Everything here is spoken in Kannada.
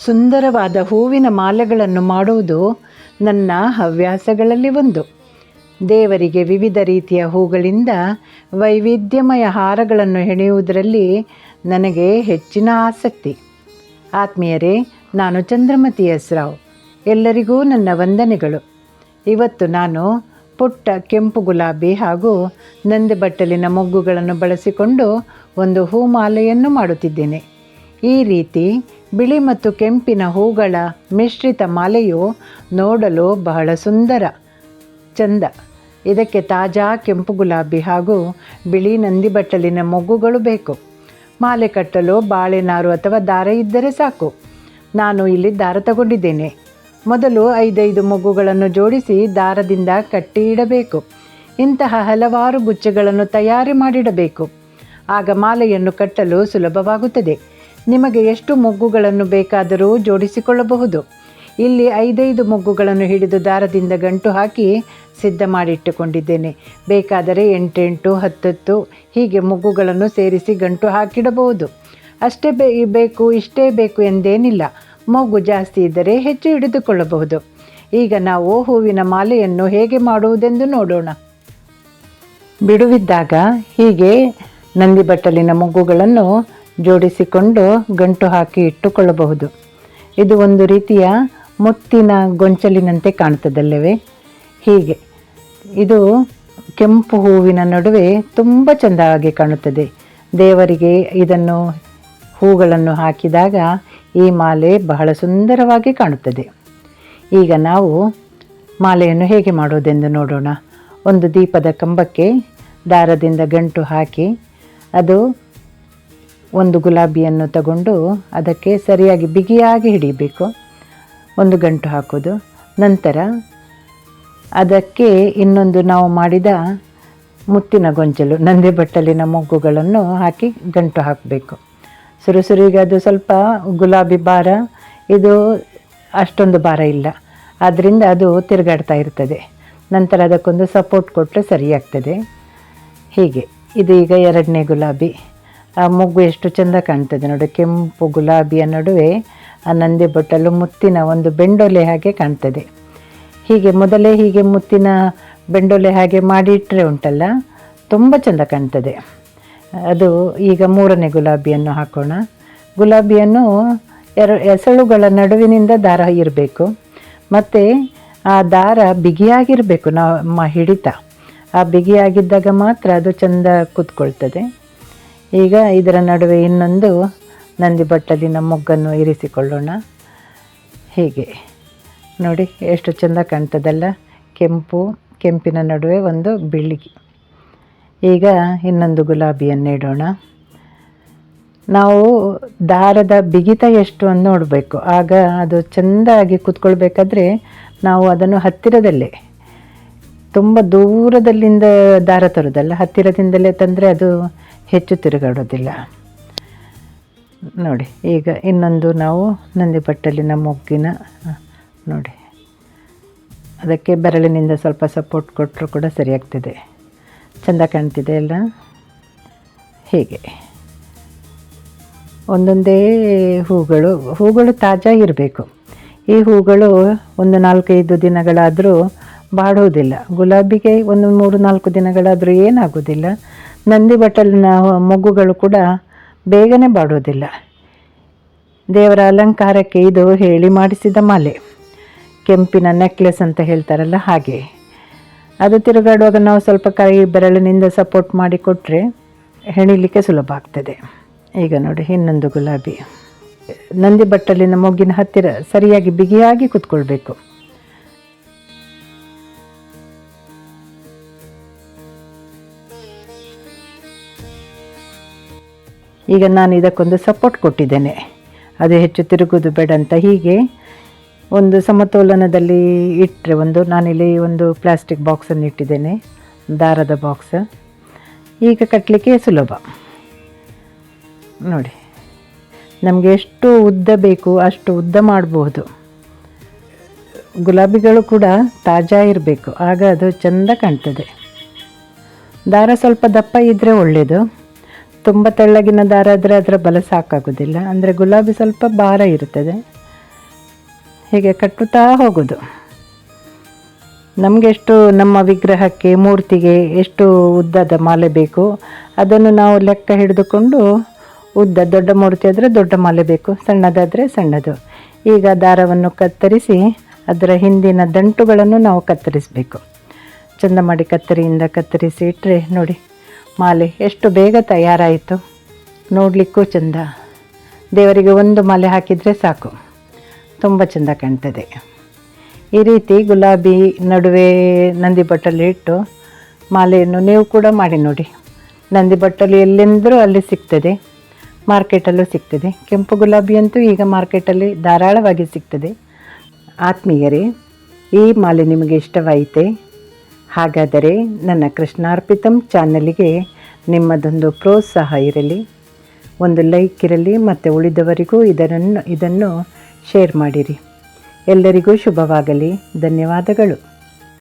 ಸುಂದರವಾದ ಹೂವಿನ ಮಾಲೆಗಳನ್ನು ಮಾಡುವುದು ನನ್ನ ಹವ್ಯಾಸಗಳಲ್ಲಿ ಒಂದು. ದೇವರಿಗೆ ವಿವಿಧ ರೀತಿಯ ಹೂಗಳಿಂದ ವೈವಿಧ್ಯಮಯ ಹಾರಗಳನ್ನು ಹೆಣೆಯುವುದರಲ್ಲಿ ನನಗೆ ಹೆಚ್ಚಿನ ಆಸಕ್ತಿ. ಆತ್ಮೀಯರೇ, ನಾನು ಚಂದ್ರಮತಿ ಎಸ್ ರಾವ್. ಎಲ್ಲರಿಗೂ ನನ್ನ ವಂದನೆಗಳು. ಇವತ್ತು ನಾನು ಪುಟ್ಟ ಕೆಂಪು ಗುಲಾಬಿ ಹಾಗೂ ನಂದಿಬಟ್ಟಲಿನ ಮೊಗ್ಗುಗಳನ್ನು ಬಳಸಿಕೊಂಡು ಒಂದು ಹೂಮಾಲೆಯನ್ನು ಮಾಡುತ್ತಿದ್ದೇನೆ. ಈ ರೀತಿ ಬಿಳಿ ಮತ್ತು ಕೆಂಪಿನ ಹೂಗಳ ಮಿಶ್ರಿತ ಮಾಲೆಯು ನೋಡಲು ಬಹಳ ಸುಂದರ, ಚಂದ. ಇದಕ್ಕೆ ತಾಜಾ ಕೆಂಪು ಗುಲಾಬಿ ಹಾಗೂ ಬಿಳಿ ನಂದಿಬಟ್ಟಲಿನ ಮೊಗ್ಗುಗಳು ಬೇಕು. ಮಾಲೆ ಕಟ್ಟಲು ಬಾಳೆನಾರು ಅಥವಾ ದಾರ ಇದ್ದರೆ ಸಾಕು. ನಾನು ಇಲ್ಲಿ ದಾರ ತಗೊಂಡಿದ್ದೇನೆ. ಮೊದಲು 5 ಮೊಗ್ಗುಗಳನ್ನು ಜೋಡಿಸಿ ದಾರದಿಂದ ಕಟ್ಟಿ ಇಡಬೇಕು. ಇಂತಹ ಹಲವಾರು ಗುಚ್ಚೆಗಳನ್ನು ತಯಾರಿ ಮಾಡಿಡಬೇಕು. ಆಗ ಮಾಲೆಯನ್ನು ಕಟ್ಟಲು ಸುಲಭವಾಗುತ್ತದೆ. ನಿಮಗೆ ಎಷ್ಟು ಮೊಗ್ಗುಗಳನ್ನು ಬೇಕಾದರೂ ಜೋಡಿಸಿಕೊಳ್ಳಬಹುದು. ಇಲ್ಲಿ 5 ಮೊಗ್ಗುಗಳನ್ನು ಹಿಡಿದು ದಾರದಿಂದ ಗಂಟು ಹಾಕಿ ಸಿದ್ಧ ಮಾಡಿಟ್ಟುಕೊಂಡಿದ್ದೇನೆ. ಬೇಕಾದರೆ 8, 10 ಹೀಗೆ ಮೊಗ್ಗುಗಳನ್ನು ಸೇರಿಸಿ ಗಂಟು ಹಾಕಿಡಬಹುದು. ಅಷ್ಟೇ ಬೇಕು ಇಷ್ಟೇ ಬೇಕು ಎಂದೇನಿಲ್ಲ. ಮೊಗ್ಗು ಜಾಸ್ತಿ ಇದ್ದರೆ ಹೆಚ್ಚು ಹಿಡಿದುಕೊಳ್ಳಬಹುದು. ಈಗ ನಾವು ಹೂವಿನ ಮಾಲೆಯನ್ನು ಹೇಗೆ ಮಾಡುವುದೆಂದು ನೋಡೋಣ. ಬಿಡುವಿದ್ದಾಗ ಹೀಗೆ ನಂದಿಬಟ್ಟಲಿನ ಮೊಗ್ಗುಗಳನ್ನು ಜೋಡಿಸಿಕೊಂಡು ಗಂಟು ಹಾಕಿ ಇಟ್ಟುಕೊಳ್ಳಬಹುದು. ಇದು ಒಂದು ರೀತಿಯ ಮುತ್ತಿನ ಗೊಂಚಲಿನಂತೆ ಕಾಣುತ್ತದಲ್ಲವೇ? ಹೀಗೆ ಇದು ಕೆಂಪು ಹೂವಿನ ನಡುವೆ ತುಂಬ ಚೆಂದವಾಗಿ ಕಾಣುತ್ತದೆ. ದೇವರಿಗೆ ಇದನ್ನು ಹೂಗಳನ್ನು ಹಾಕಿದಾಗ ಈ ಮಾಲೆ ಬಹಳ ಸುಂದರವಾಗಿ ಕಾಣುತ್ತದೆ. ಈಗ ನಾವು ಮಾಲೆಯನ್ನು ಹೇಗೆ ಮಾಡುವುದೆಂದು ನೋಡೋಣ. ಒಂದು ದೀಪದ ಕಂಬಕ್ಕೆ ದಾರದಿಂದ ಗಂಟು ಹಾಕಿ ಅದು ಒಂದು ಗುಲಾಬಿಯನ್ನು ತಗೊಂಡು ಅದಕ್ಕೆ ಸರಿಯಾಗಿ ಬಿಗಿಯಾಗಿ ಹಿಡಿಬೇಕು. ಒಂದು ಗಂಟು ಹಾಕೋದು. ನಂತರ ಅದಕ್ಕೆ ಇನ್ನೊಂದು ನಾವು ಮಾಡಿದ ಮುತ್ತಿನ ಗೊಂಚಲು ನಂದಿಬಟ್ಟಲಿನ ಮೊಗ್ಗುಗಳನ್ನು ಹಾಕಿ ಗಂಟು ಹಾಕಬೇಕು. ಸುರುಸುರಿಗೆ ಅದು ಸ್ವಲ್ಪ ಗುಲಾಬಿ ಭಾರ, ಇದು ಅಷ್ಟೊಂದು ಭಾರ ಇಲ್ಲ, ಆದ್ದರಿಂದ ಅದು ತಿರುಗಾಡ್ತಾ ಇರ್ತದೆ. ನಂತರ ಅದಕ್ಕೊಂದು ಸಪೋರ್ಟ್ ಕೊಟ್ಟರೆ ಸರಿಯಾಗ್ತದೆ. ಹೀಗೆ ಇದು ಈಗ 2ನೇ ಗುಲಾಬಿ. ಆ ಮೊಗ್ಗು ಎಷ್ಟು ಚೆಂದ ಕಾಣ್ತದೆ ನೋಡಿ. ಕೆಂಪು ಗುಲಾಬಿಯ ನಡುವೆ ಆ ನಂದಿಬಟ್ಟಲು ಮುತ್ತಿನ ಒಂದು ಬೆಂಡೊಲೆ ಹಾಗೆ ಕಾಣ್ತದೆ. ಹೀಗೆ ಮೊದಲೇ ಹೀಗೆ ಮುತ್ತಿನ ಬೆಂಡೊಲೆ ಹಾಗೆ ಮಾಡಿಟ್ಟರೆ ಉಂಟಲ್ಲ, ತುಂಬ ಚೆಂದ ಕಾಣ್ತದೆ ಅದು. ಈಗ 3ನೇ ಗುಲಾಬಿಯನ್ನು ಹಾಕೋಣ. ಗುಲಾಬಿಯನ್ನು ಎಸಳುಗಳ ನಡುವಿನಿಂದ ದಾರ ಇರಬೇಕು. ಮತ್ತು ಆ ದಾರ ಬಿಗಿಯಾಗಿರಬೇಕು. ನಮ್ಮ ಹಿಡಿತ ಆ ಬಿಗಿಯಾಗಿದ್ದಾಗ ಮಾತ್ರ ಅದು ಚೆಂದ ಕೂತ್ಕೊಳ್ತದೆ. ಈಗ ಇದರ ನಡುವೆ ಇನ್ನೊಂದು ನಂದಿಬಟ್ಟಲಿನ ಮೊಗ್ಗನ್ನು ಇರಿಸಿಕೊಳ್ಳೋಣ. ಹೀಗೆ ನೋಡಿ ಎಷ್ಟು ಚೆಂದ ಕಾಣ್ತದಲ್ಲ. ಕೆಂಪಿನ ನಡುವೆ ಒಂದು ಬಿಳಿ. ಈಗ ಇನ್ನೊಂದು ಗುಲಾಬಿಯನ್ನು ಇಡೋಣ. ನಾವು ದಾರದ ಬಿಗಿತ ಎಷ್ಟು ಅಂತ ನೋಡಬೇಕು. ಆಗ ಅದು ಚೆಂದಾಗಿ ಕೂತ್ಕೊಳ್ಬೇಕಾದ್ರೆ ನಾವು ಅದನ್ನು ಹತ್ತಿರದಲ್ಲೇ, ತುಂಬ ದೂರದಲ್ಲಿಂದ ದಾರ ತರೋದಲ್ಲ, ಹತ್ತಿರದಿಂದಲೇ ತಂದರೆ ಅದು ಹೆಚ್ಚು ತಿರುಗಾಡೋದಿಲ್ಲ. ನೋಡಿ ಈಗ ಇನ್ನೊಂದು ನಾವು ನಂದಿಬಟ್ಟಲಿನ ಮೊಗ್ಗಿನ ನೋಡಿ, ಅದಕ್ಕೆ ಬೆರಳಿನಿಂದ ಸ್ವಲ್ಪ ಸಪೋರ್ಟ್ ಕೊಟ್ಟರು ಕೂಡ ಸರಿಯಾಗ್ತದೆ. ಚೆಂದ ಕಾಣ್ತಿದೆ ಅಲ್ಲ. ಹೀಗೆ ಒಂದೊಂದೇ ಹೂಗಳು ತಾಜಾ ಇರಬೇಕು. ಈ ಹೂಗಳು ಒಂದು 4-5 ದಿನಗಳಾದರೂ ಬಾಡುವುದಿಲ್ಲ. ಗುಲಾಬಿಗೆ ಒಂದು 3-4 ದಿನಗಳಾದರೂ ಏನಾಗೋದಿಲ್ಲ. ನಂದಿಬಟ್ಟಲಿನ ಮೊಗ್ಗುಗಳು ಕೂಡ ಬೇಗನೆ ಬಾಡುವುದಿಲ್ಲ. ದೇವರ ಅಲಂಕಾರಕ್ಕೆ ಇದು ಹೇಳಿ ಮಾಡಿಸಿದ ಮಾಲೆ. ಕೆಂಪಿನ ನೆಕ್ಲೆಸ್ ಅಂತ ಹೇಳ್ತಾರಲ್ಲ ಹಾಗೆ. ಅದು ತಿರುಗಾಡುವಾಗ ನಾವು ಸ್ವಲ್ಪ ಕೈ ಬೆರಳಿನಿಂದ ಸಪೋರ್ಟ್ ಮಾಡಿ ಕೊಟ್ಟರೆ ಹೆಣಿಲಿಕ್ಕೆ ಸುಲಭ ಆಗ್ತದೆ. ಈಗ ನೋಡಿ ಇನ್ನೊಂದು ಗುಲಾಬಿ. ನಂದಿಬಟ್ಟಲಿನ ಮೊಗ್ಗಿನ ಹತ್ತಿರ ಸರಿಯಾಗಿ ಬಿಗಿಯಾಗಿ ಕೂತ್ಕೊಳ್ಬೇಕು. ಈಗ ನಾನು ಇದಕ್ಕೊಂದು ಸಪೋರ್ಟ್ ಕೊಟ್ಟಿದ್ದೇನೆ, ಅದು ಹೆಚ್ಚು ತಿರುಗೋದು ಬೇಡ ಅಂತ. ಹೀಗೆ ಒಂದು ಸಮತೋಲನದಲ್ಲಿ ಇಟ್ಟರೆ ನಾನಿಲ್ಲಿ ಒಂದು ಪ್ಲಾಸ್ಟಿಕ್ ಬಾಕ್ಸನ್ನು ಇಟ್ಟಿದ್ದೇನೆ, ದಾರದ ಬಾಕ್ಸ್. ಈಗ ಕಟ್ಟಲಿಕ್ಕೆ ಸುಲಭ ನೋಡಿ. ನಮಗೆ ಎಷ್ಟು ಉದ್ದ ಬೇಕು ಅಷ್ಟು ಉದ್ದ ಮಾಡಬಹುದು. ಗುಲಾಬಿಗಳು ಕೂಡ ತಾಜಾ ಇರಬೇಕು, ಆಗ ಅದು ಚೆಂದ ಕಾಣ್ತದೆ. ದಾರ ಸ್ವಲ್ಪ ದಪ್ಪ ಇದ್ದರೆ ಒಳ್ಳೆಯದು. ತುಂಬ ತೆಳ್ಳಗಿನ ದಾರ ಆದರೆ ಅದರ ಬಲ ಸಾಕಾಗೋದಿಲ್ಲ. ಅಂದರೆ ಗುಲಾಬಿ ಸ್ವಲ್ಪ ಭಾರ ಇರುತ್ತದೆ. ಹೀಗೆ ಕಟ್ಟುತ್ತಾ ಹೋಗೋದು. ನಮಗೆಷ್ಟು ನಮ್ಮ ವಿಗ್ರಹಕ್ಕೆ ಮೂರ್ತಿಗೆ ಎಷ್ಟು ಉದ್ದದ ಮಾಲೆ ಬೇಕು ಅದನ್ನು ನಾವು ಲೆಕ್ಕ ಹಿಡಿದುಕೊಂಡು ದೊಡ್ಡ ಮೂರ್ತಿ ಆದರೆ ದೊಡ್ಡ ಮಾಲೆ ಬೇಕು, ಸಣ್ಣದಾದರೆ ಸಣ್ಣದು. ಈಗ ದಾರವನ್ನು ಕತ್ತರಿಸಿ ಅದರ ಹಿಂದಿನ ದಂಟುಗಳನ್ನು ನಾವು ಕತ್ತರಿಸಬೇಕು. ಚೆಂದ ಮಾಡಿ ಕತ್ತರಿಯಿಂದ ಕತ್ತರಿಸಿ ಇಟ್ಟರೆ ನೋಡಿ ಮಾಲೆ ಎಷ್ಟು ಬೇಗ ತಯಾರಾಯಿತು. ನೋಡಲಿಕ್ಕೂ ಚೆಂದ. ದೇವರಿಗೆ ಒಂದು ಮಾಲೆ ಹಾಕಿದರೆ ಸಾಕು, ತುಂಬ ಚೆಂದ ಕಾಣ್ತದೆ. ಈ ರೀತಿ ಗುಲಾಬಿ ನಡುವೆ ನಂದಿ ಬಟ್ಟಲು ಇಟ್ಟು ಮಾಲೆಯನ್ನು ನೀವು ಕೂಡ ಮಾಡಿ ನೋಡಿ. ನಂದಿ ಬಟ್ಟಲು ಎಲ್ಲೆಂದರೂ ಅಲ್ಲಿ ಸಿಗ್ತದೆ, ಮಾರ್ಕೆಟಲ್ಲೂ ಸಿಗ್ತದೆ. ಕೆಂಪು ಗುಲಾಬಿ ಅಂತೂ ಈಗ ಮಾರ್ಕೆಟಲ್ಲಿ ಧಾರಾಳವಾಗಿ ಸಿಗ್ತದೆ. ಆತ್ಮೀಯರೇ, ಈ ಮಾಲೆ ನಿಮಗೆ ಇಷ್ಟವಾಯಿತೆ? ಹಾಗಾದರೆ ನನ್ನ ಕೃಷ್ಣಾರ್ಪಿತಂ ಚಾನಲಿಗೆ ನಿಮ್ಮದೊಂದು ಪ್ರೋತ್ಸಾಹ ಇರಲಿ, ಒಂದು ಲೈಕ್ ಇರಲಿ ಮತ್ತು ಉಳಿದವರಿಗೂ ಇದನ್ನು ಶೇರ್ ಮಾಡಿರಿ. ಎಲ್ಲರಿಗೂ ಶುಭವಾಗಲಿ. ಧನ್ಯವಾದಗಳು.